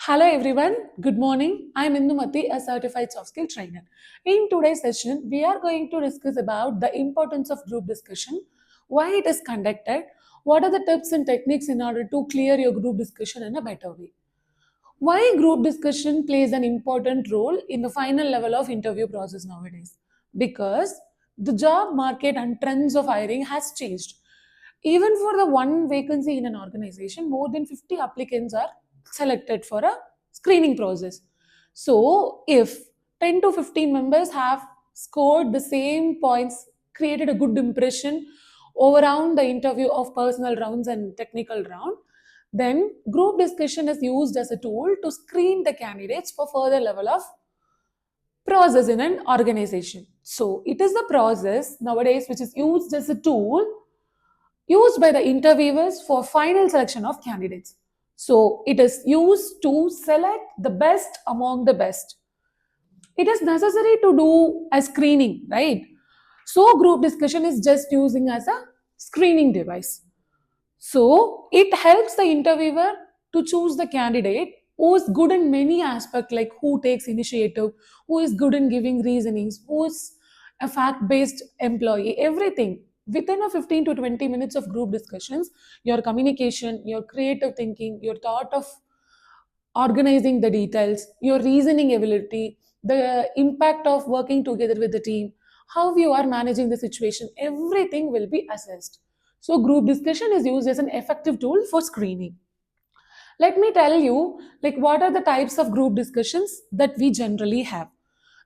Hello everyone, good morning. I am Indumati, a certified soft skill trainer. In today's session, we are going to discuss about the importance of group discussion, why it is conducted, what are the tips and techniques in order to clear your group discussion in a better way. Why group discussion plays an important role in the final level of interview process nowadays? Because the job market and trends of hiring has changed. Even for the one vacancy in an organization, more than 50 applicants are selected for a screening process. So, if 10 to 15 members have scored the same points, created a good impression over around the interview of personal rounds and technical round, then group discussion is used as a tool to screen the candidates for further level of process in an organization. So it is the process nowadays which is used as a tool used by the interviewers for final selection of candidates. So it is used to select the best among the best. It is necessary to do a screening, right? So group discussion is just using as a screening device. So it helps the interviewer to choose the candidate who is good in many aspects, like who takes initiative, who is good in giving reasonings, who is a fact-based employee, everything. Within a 15 to 20 minutes of group discussions, your communication, your creative thinking, your thought of organizing the details, your reasoning ability, the impact of working together with the team, how you are managing the situation, everything will be assessed. So, group discussion is used as an effective tool for screening. Let me tell you, like, what are the types of group discussions that we generally have.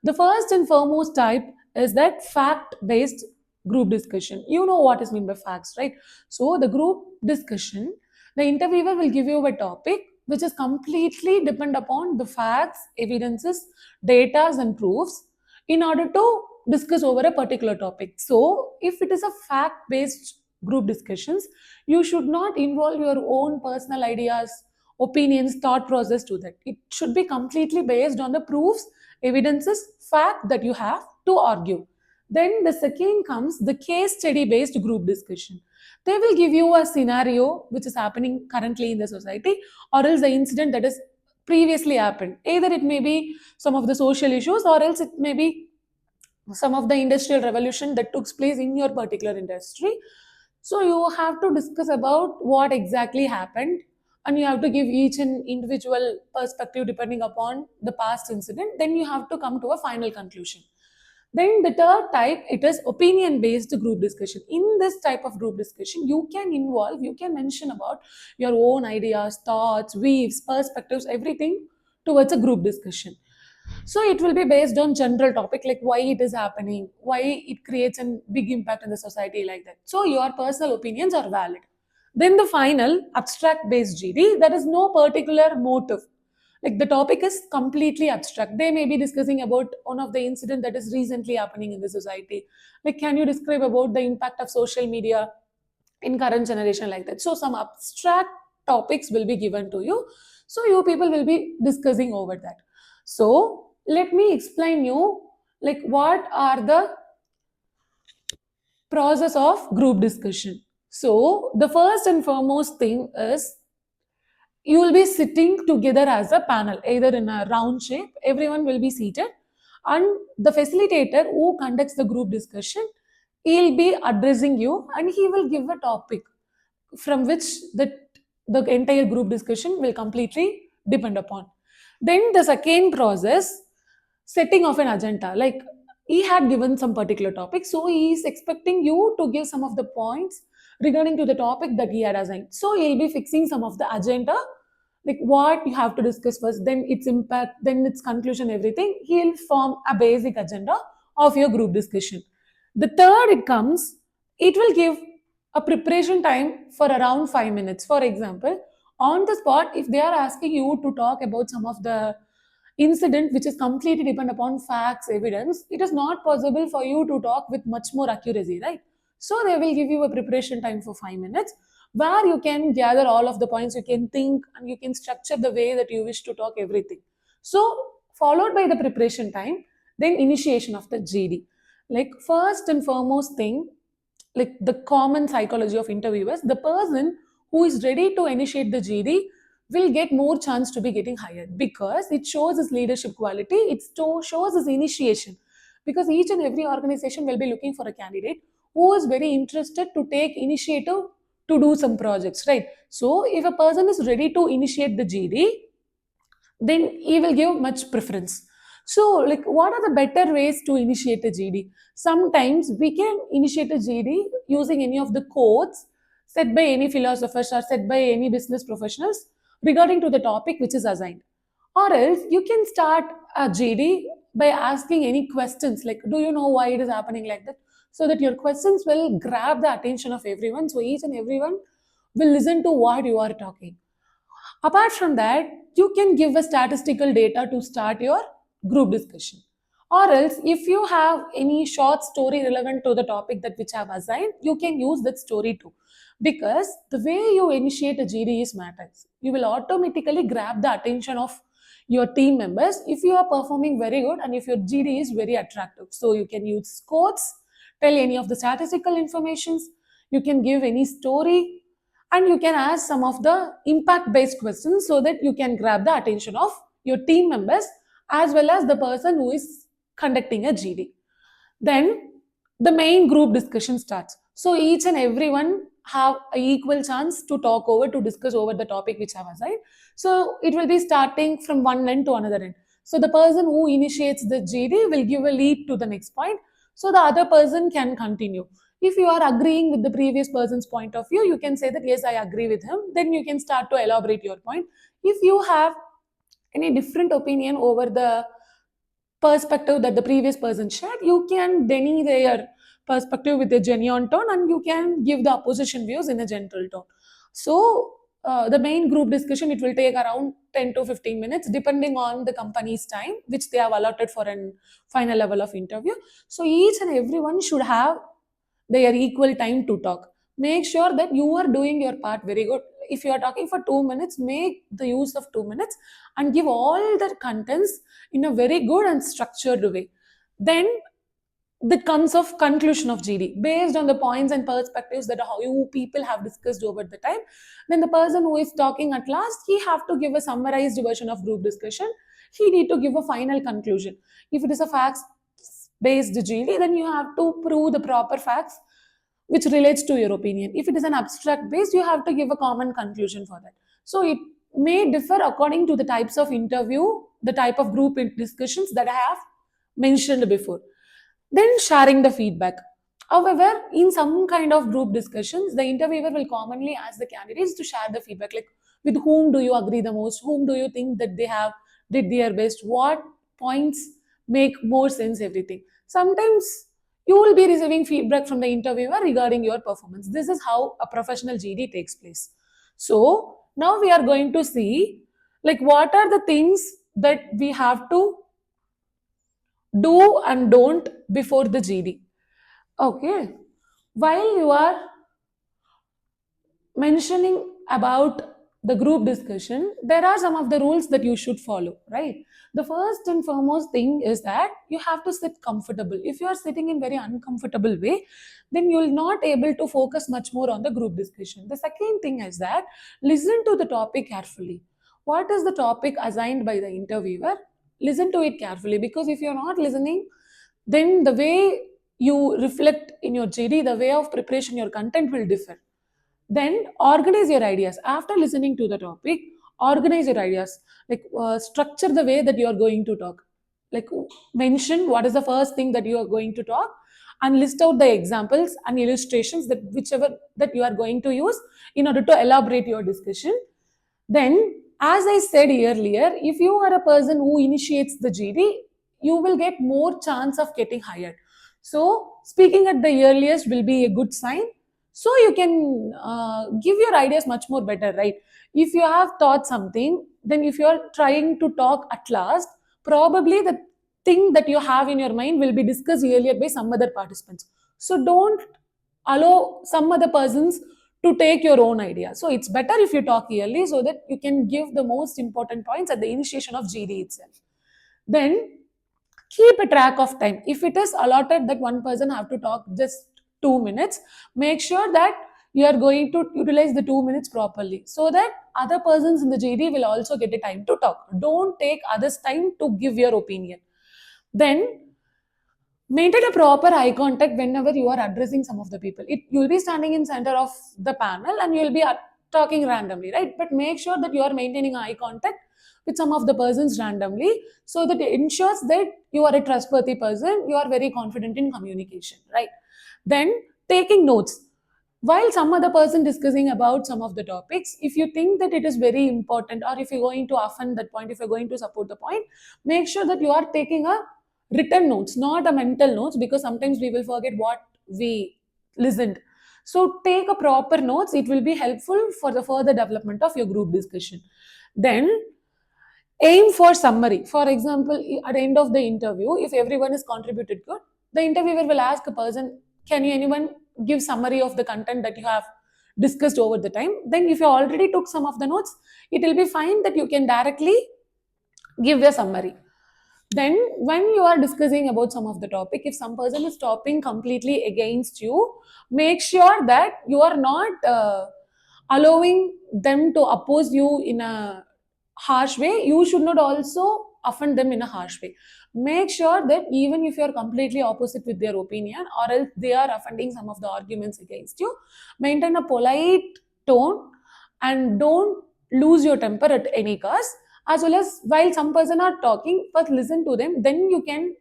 The first and foremost type is that fact-based group discussion. You know what is meant by facts, right? So, the group discussion, the interviewer will give you a topic which is completely depend upon the facts, evidences, data, and proofs in order to discuss over a particular topic. So, if it is a fact-based group discussions, you should not involve your own personal ideas, opinions, thought process to that. It should be completely based on the proofs, evidences, fact that you have to argue. Then the second comes the case study based group discussion. They will give you a scenario which is happening currently in the society, or else the incident that is previously happened. Either it may be some of the social issues, or else it may be some of the industrial revolution that took place in your particular industry. So you have to discuss about what exactly happened, and you have to give each and individual perspective depending upon the past incident. Then you have to come to a final conclusion. Then the third type, it is opinion based group discussion. In this type of group discussion, you can mention about your own ideas, thoughts, views, perspectives, everything towards a group discussion. So it will be based on general topic like why it is happening, why it creates a big impact in the society, like that. So your personal opinions are valid. Then the final abstract based GD, that is no particular motive. Like the topic is completely abstract. They may be discussing about one of the incident that is recently happening in the society. Like, can you describe about the impact of social media in current generation, like that? So some abstract topics will be given to you. So you people will be discussing over that. So let me explain you like what are the process of group discussion. So the first and foremost thing is you will be sitting together as a panel, either in a round shape, everyone will be seated, and the facilitator who conducts the group discussion, he'll be addressing you and he will give a topic from which the entire group discussion will completely depend upon. Then the second process, setting of an agenda. Like he had given some particular topic, so he is expecting you to give some of the points regarding to the topic that he had assigned. So he'll be fixing some of the agenda, like what you have to discuss first, then its impact, then its conclusion, everything. He'll form a basic agenda of your group discussion. The third it comes, it will give a preparation time for around 5 minutes. For example, on the spot, if they are asking you to talk about some of the incident which is completely depend upon facts, evidence, it is not possible for you to talk with much more accuracy, right? So they will give you a preparation time for 5 minutes where you can gather all of the points, you can think and you can structure the way that you wish to talk everything. So followed by the preparation time, then initiation of the GD. Like first and foremost thing, like the common psychology of interviewers, the person who is ready to initiate the GD will get more chance to be getting hired because it shows his leadership quality, shows his initiation. Because each and every organization will be looking for a candidate who is very interested to take initiative to do some projects, right? So if a person is ready to initiate the GD, then he will give much preference. So, like, what are the better ways to initiate a GD? Sometimes we can initiate a GD using any of the codes set by any philosophers or set by any business professionals regarding to the topic which is assigned. Or else you can start a GD by asking any questions like, do you know why it is happening like that? So that your questions will grab the attention of everyone. So each and everyone will listen to what you are talking. Apart from that, you can give a statistical data to start your group discussion. Or else, if you have any short story relevant to the topic that which I have assigned, you can use that story too. Because the way you initiate a GD is matters. You will automatically grab the attention of your team members if you are performing very good and if your GD is very attractive. So you can use quotes, tell any of the statistical informations, you can give any story, and you can ask some of the impact based questions so that you can grab the attention of your team members as well as the person who is conducting a GD. Then the main group discussion starts. So each and everyone have a equal chance to talk over, to discuss over the topic which I've assigned. So it will be starting from one end to another end. So the person who initiates the GD will give a lead to the next point, so the other person can continue. If you are agreeing with the previous person's point of view, you can say that yes, I agree with him. Then you can start to elaborate your point. If you have any different opinion over the perspective that the previous person shared, you can deny their perspective with a genuine tone and you can give the opposition views in a gentle tone. So, the main group discussion, it will take around 10 to 15 minutes depending on the company's time which they have allotted for an final level of interview. So each and everyone should have their equal time to talk. Make sure that you are doing your part very good. If you are talking for 2 minutes, make the use of 2 minutes and give all the contents in a very good and structured way. Then the comes of conclusion of GD based on the points and perspectives that how you people have discussed over the time. Then the person who is talking at last, he have to give a summarized version of group discussion. He need to give a final conclusion. If it is a facts based GD, then you have to prove the proper facts which relates to your opinion. If it is an abstract based, you have to give a common conclusion for that. So it may differ according to the types of interview, the type of group discussions that I have mentioned before. Then sharing the feedback. However, in some kind of group discussions, the interviewer will commonly ask the candidates to share the feedback, like with whom do you agree the most, whom do you think that they have did their best, what points make more sense, everything. Sometimes you will be receiving feedback from the interviewer regarding your performance. This is how a professional GD takes place. So now we are going to see like what are the things that we have to do and don't before the GD. Okay. While you are mentioning about the group discussion, there are some of the rules that you should follow, right? The first and foremost thing is that you have to sit comfortable. If you are sitting in very uncomfortable way, then you will not able to focus much more on the group discussion. The second thing is that listen to the topic carefully. What is the topic assigned by the interviewer? Listen to it carefully, because if you're not listening, then the way you reflect in your GD, the way of preparation, your content will differ. Then organize your ideas. After listening to the topic, organize your ideas. Like structure the way that you are going to talk. Like mention what is the first thing that you are going to talk, and list out the examples and illustrations that whichever that you are going to use in order to elaborate your discussion. Then, as I said earlier, if you are a person who initiates the GD, you will get more chance of getting hired. So, speaking at the earliest will be a good sign. So, you can give your ideas much more better, right? If you have thought something, then if you are trying to talk at last, probably the thing that you have in your mind will be discussed earlier by some other participants. So, don't allow some other persons to take your own idea. So it's better if you talk early so that you can give the most important points at the initiation of GD itself. Then keep a track of time. If it is allotted that one person have to talk just 2 minutes, make sure that you are going to utilize the 2 minutes properly so that other persons in the GD will also get a time to talk. Don't take others' time to give your opinion. Then maintain a proper eye contact whenever you are addressing some of the people. You'll be standing in center of the panel and you'll be talking randomly, right? But make sure that you are maintaining eye contact with some of the persons randomly so that it ensures that you are a trustworthy person, you are very confident in communication, right? Then taking notes. While some other person discussing about some of the topics, if you think that it is very important, or if you're going to affirm that point, if you're going to support the point, make sure that you are taking a written notes, not a mental notes, because sometimes we will forget what we listened. So take a proper notes. It will be helpful for the further development of your group discussion. Then aim for summary. For example, at the end of the interview, if everyone is contributed good, the interviewer will ask a person, can you anyone give summary of the content that you have discussed over the time? Then if you already took some of the notes, it will be fine that you can directly give a summary. Then when you are discussing about some of the topic, if some person is talking completely against you, make sure that you are not allowing them to oppose you in a harsh way. You should not also offend them in a harsh way. Make sure that even if you are completely opposite with their opinion, or else they are offending some of the arguments against you, maintain a polite tone and don't lose your temper at any cost. As well as while some person are talking, first listen to them, then you can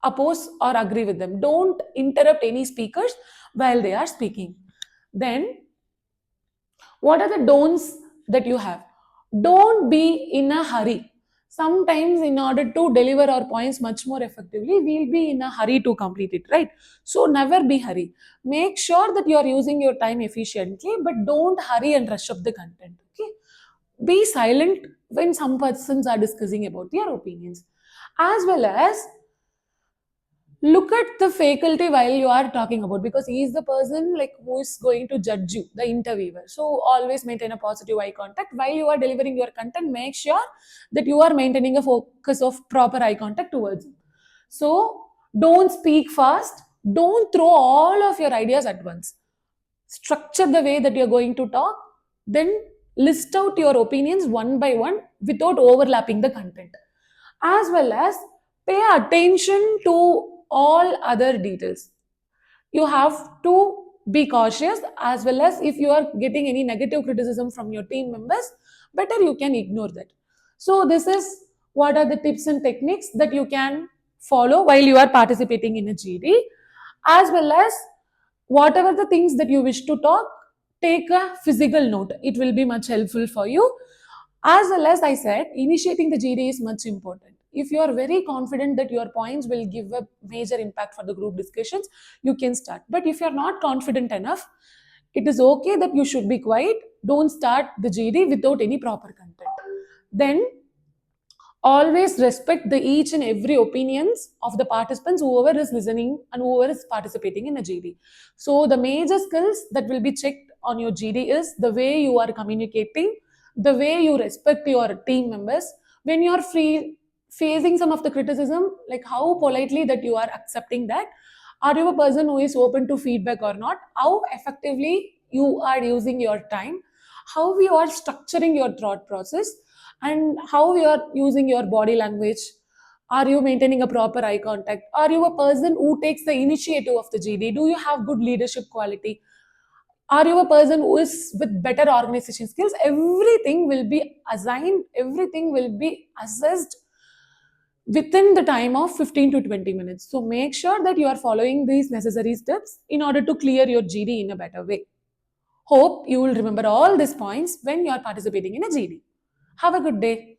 oppose or agree with them. Don't interrupt any speakers while they are speaking. Then what are the don'ts that you have? Don't be in a hurry. Sometimes in order to deliver our points much more effectively, we'll be in a hurry to complete it, right? So never be hurry. Make sure that you are using your time efficiently, but don't hurry and rush up the content, okay? Be silent when some persons are discussing about their opinions. As well as look at the faculty while you are talking about, because he is the person like who is going to judge you, the interviewer. So always maintain a positive eye contact while you are delivering your content. Make sure that you are maintaining a focus of proper eye contact towards him. So don't speak fast, don't throw all of your ideas at once. Structure the way that you're going to talk, then list out your opinions one by one without overlapping the content. As well as pay attention to all other details. You have to be cautious, as well as if you are getting any negative criticism from your team members, better you can ignore that. So this is what are the tips and techniques that you can follow while you are participating in a GD. As well as whatever the things that you wish to talk, take a physical note. It will be much helpful for you. As well as I said, initiating the GD is much important. If you are very confident that your points will give a major impact for the group discussions, you can start. But if you are not confident enough, it is okay that you should be quiet. Don't start the GD without any proper content. Then always respect the each and every opinions of the participants, whoever is listening and whoever is participating in a GD. So the major skills that will be checked on your GD is the way you are communicating, the way you respect your team members, when you are free facing some of the criticism, like how politely that you are accepting that. Are you a person who is open to feedback or not? How effectively you are using your time, how you are structuring your thought process, and how you are using your body language. Are you maintaining a proper eye contact? Are you a person who takes the initiative of the GD? Do you have good leadership quality? Are you a person who is with better organization skills? Everything will be assigned, everything will be assessed within the time of 15 to 20 minutes. So make sure that you are following these necessary steps in order to clear your GD in a better way. Hope you will remember all these points when you are participating in a GD. Have a good day.